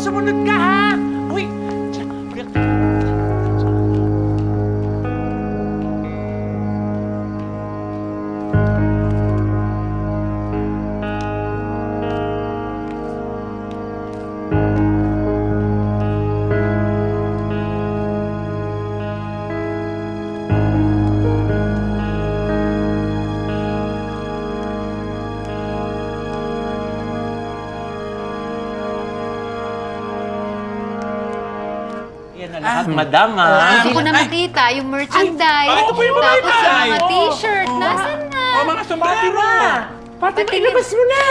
sumunod ka, ha? Uy! Yan na lahat, madam, ha? Gusto ko na makita yung merchandise. ito po yung mga Tapos yung iba. mga t-shirt. Nasaan na? O, mga sombrero. Fatima, Patingin. ilabas mo na!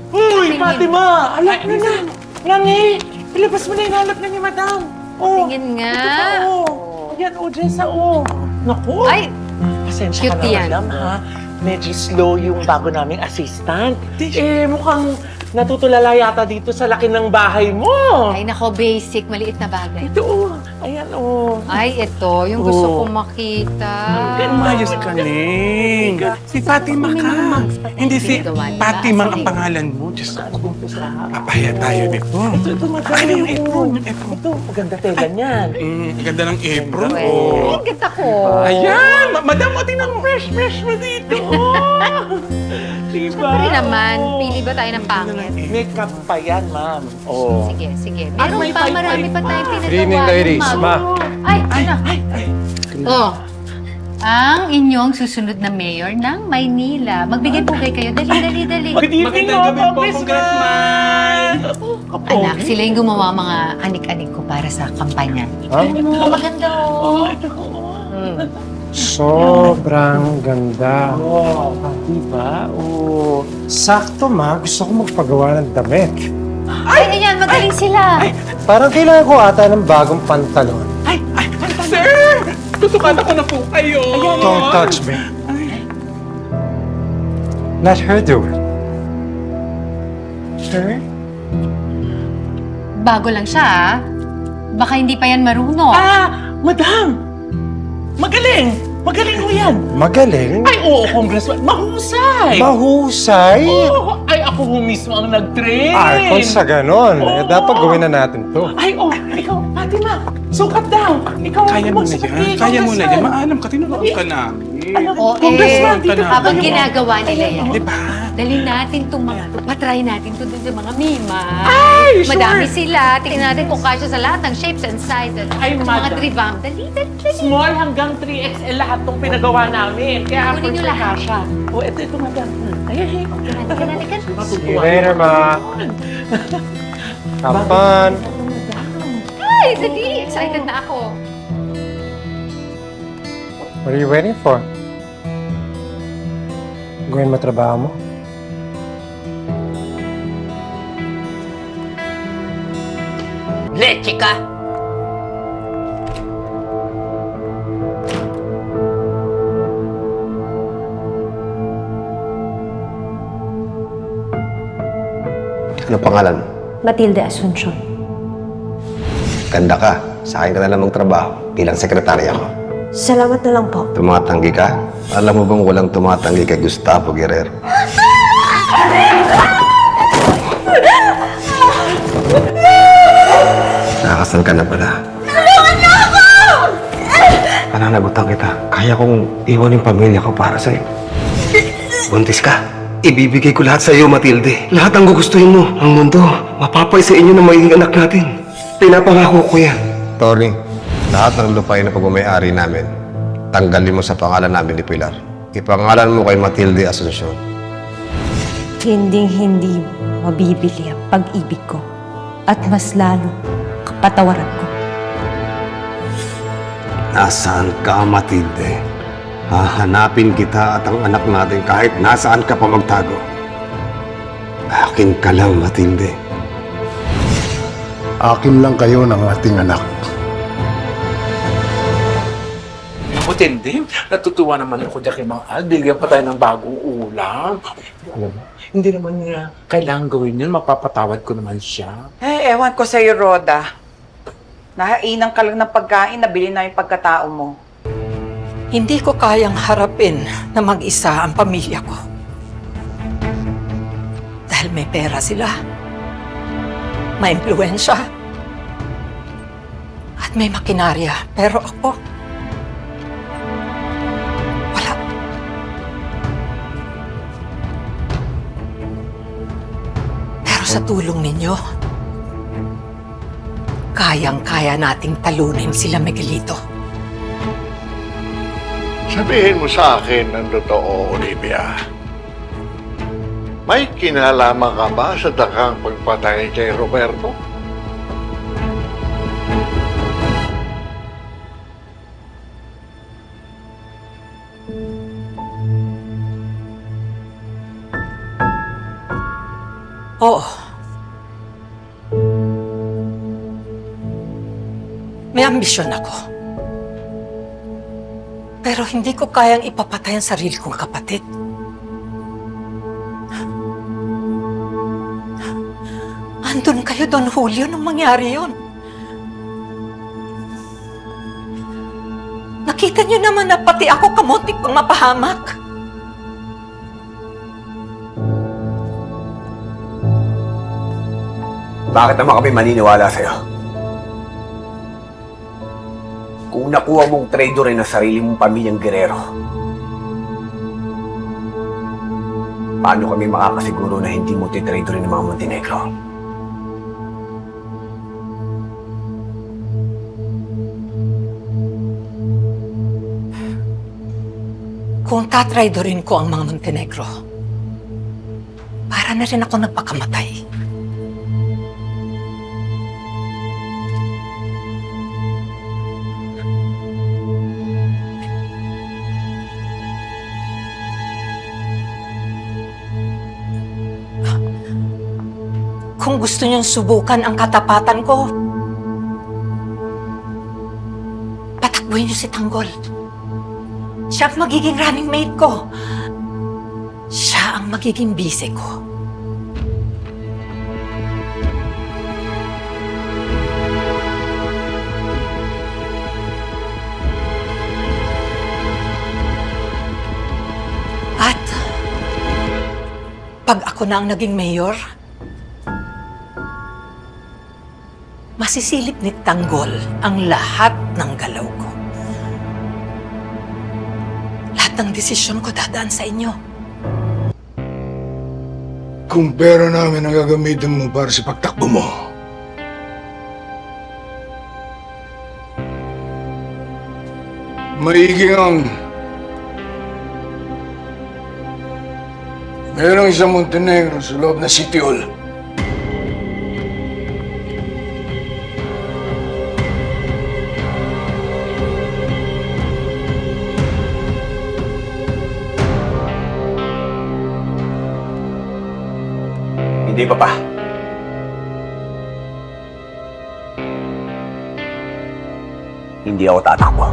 Uy, Patingin. Fatima! Alak na na! Nani! Ilabas mo na yung alak na ni madam! Oh, Tingin nga. ito pa, oh. Ayan, oh, Jessa, oh. Naku! Ay, Pasensya ka cute na, yan. madam, ha? Medyo slow yung bago naming assistant. Mukhang natutulala yata dito sa laki ng bahay mo. ay nako, basic. Maliit na bagay. Ito, oh. Ayan, oh. Ay, ito. Yung gusto Oh. kong makita. Umayos ka, Ning. Si Fatima ka. Hindi si Fatima ang pangalan mo. Diyos ko. Papaya tayo nito. Ito, madam. Ay, yung apron, yung apron. Ito, maganda tela niyan. Ganda ng apron. Ay, Oh. ganda ko. Ayan! Madam, o tingnan mo. Fresh mo dito, oh. Diba? Siyempre naman, pili ba tayo ng pangit? Makeup pa yan, ma'am. Oh. Sige, sige. Ay, Meron may pa, five, marami pa tayong pinagawa. Good evening, ladies. Ma'am. Ma. Ay, ano? Oh, ang inyong susunod na mayor ng Maynila. Magbigay pugay kayo. Dali. Good evening, Magandang gabi po, Congressman! Anak, sila yung gumawa mga anik-anik ko para sa kampanya. Huh? Maganda, oh. Sobrang ganda. Oh, diba? Oh. Sakto, ma. Gusto ko magpagawa ng damit. Ay, ayan, magaling sila. Parang kailangan ko ata ng bagong pantalon. Sir! Tutukan ako na po kayo. Don't touch me. Let her do it. Sir? Bago lang siya, ah. Baka hindi pa yan marunong. Madam! Magaling! Magaling mo yan! Magaling. Ay, oo, Congressman. Mahusay! Mahusay. Oo, ay, ako ho mismo ang nag-train! Ay, kung sa ganon, dapat gawin na natin to. Ay, ikaw, Fatima, sukat daw! Ikaw ang Kaya mo na magsukat yan. eh, Kaya mo na yan. Congressman. Maalam ka. Tinuruan ka na. Oo, Congressman, dito ka na. habang ginagawa nila yan. Di ba? Dali natin itong matry natin ito dun sa mga mima. Ay, sure. Madami sila. Tingnan natin kung kasya sa lahat ng shapes and sizes. Ay, mga madam. revamp. Dali. Small hanggang 3XL lahat itong pinagawa namin. Kaya Kunin niyo for lahat. kasha. Oh, ito, madam. Ay, Halika. See you later, ma. Have fun. Ay, dali. Excited na ako. What are you waiting for? Gawin mo trabaho mo? Leche ka! Ano pangalan? Matilde Asuncion. Ganda ka. Sa akin ka na lang magtrabaho bilang sekretarya ko. Salamat na lang po. Tumatanggi ka? Alam mo bang walang tumatanggi kay Gustavo Guerrero? Nakakasal ka na pala. Tulungan niyo ako! Pananagutan kita. Kaya kong iwan yung pamilya ko para sa'yo. Buntis ka. Ibibigay ko lahat sa iyo, Matilde. Lahat ang gugustuhin mo. Ang mundo, mapapay sa inyo na magiging anak natin. Pinapangako ko yan. Tony, lahat ng lupain na pag-umayari namin, tanggalin mo sa pangalan namin ni Pilar. Ipangalan mo kay Matilde Asuncion. Hinding-hindi mabibili ang pag-ibig ko at mas lalo kapatawaran ko. Nasaan ka, Matilde? Hahanapin kita at ang anak natin kahit nasaan ka pa magtago. Akin ka lang, Matilde. Akin lang kayo ng ating anak. Matindi. Natutuwa naman ako dyan kay Mang Al. Bigyan pa tayo ng bagong ulam. Alam mo, hindi naman niya kailangan gawin yun. Mapapatawad ko naman siya. Eh, ewan ko sa'yo, Roda. Nahainan ka lang ng pagkain, nabili na yung pagkatao mo. Hindi ko kayang harapin na mag-isa ang pamilya ko. Dahil may pera sila. maimpluwensya, at may makinarya. Pero ako, wala. Pero sa tulong ninyo, kayang-kaya nating talunin sila Miguelito. Sabihin mo sa akin ng totoo, Olivia. May kinalaman ka ba sa dakang pagpatay kay Roberto? Oo. May ambisyon ako. Pero hindi ko kayang ipapatay ang sarili kong kapatid. Andun kayo, Don Julio, nung mangyari yun. Nakita niyo naman na pati ako kamuntik pang mapahamak. Bakit naman kami maniniwala sa'yo? Kung nakuha mong traitor rin ang sarili mong pamilyang Guerrero, paano kami makakasiguro na hindi mo titraitor rin ng mga Montenegro? Kung tatraidorin ko ang mga Montenegro, para na rin ako nagpakamatay. Kung gusto niyong subukan ang katapatan ko, patakbuhin niyo si Tanggol. Siya ang magiging running mate ko. Siya ang magiging bise ko. At pag ako na ang naging mayor, masisilip ni Tanggol ang lahat ng galaw ko. Lahat ng desisyon ko dadaan sa inyo. Kung pera namin ang gagamitin mo para sa pagtakbo mo, maiging ang merong isang Montenegro sa loob na City Hall. Hindi, Papa. Hindi ako tatakbo.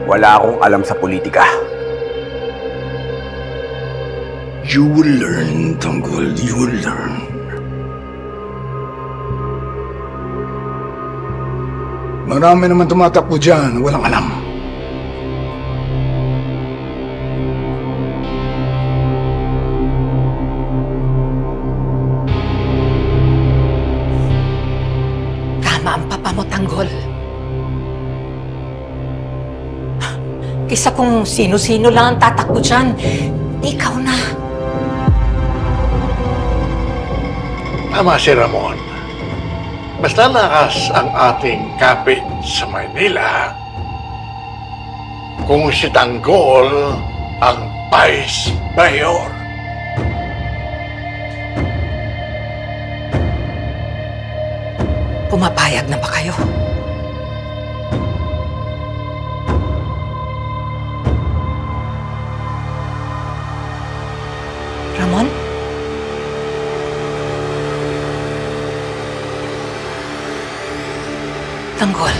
Wala akong alam sa politika. You will learn, Tanggol. You will learn. Marami naman tumatakbo dyan, walang alam. Tama ang papa mo, Tanggol. Kisa kung sino-sino lang ang tatakbo dyan, ikaw na. Tama si Ramon. Basta lakas ang ating kapit sa Maynila, kung si Tanggol ang Vice Mayor. Pumapayag na ba kayo? Ramon? Tanggol.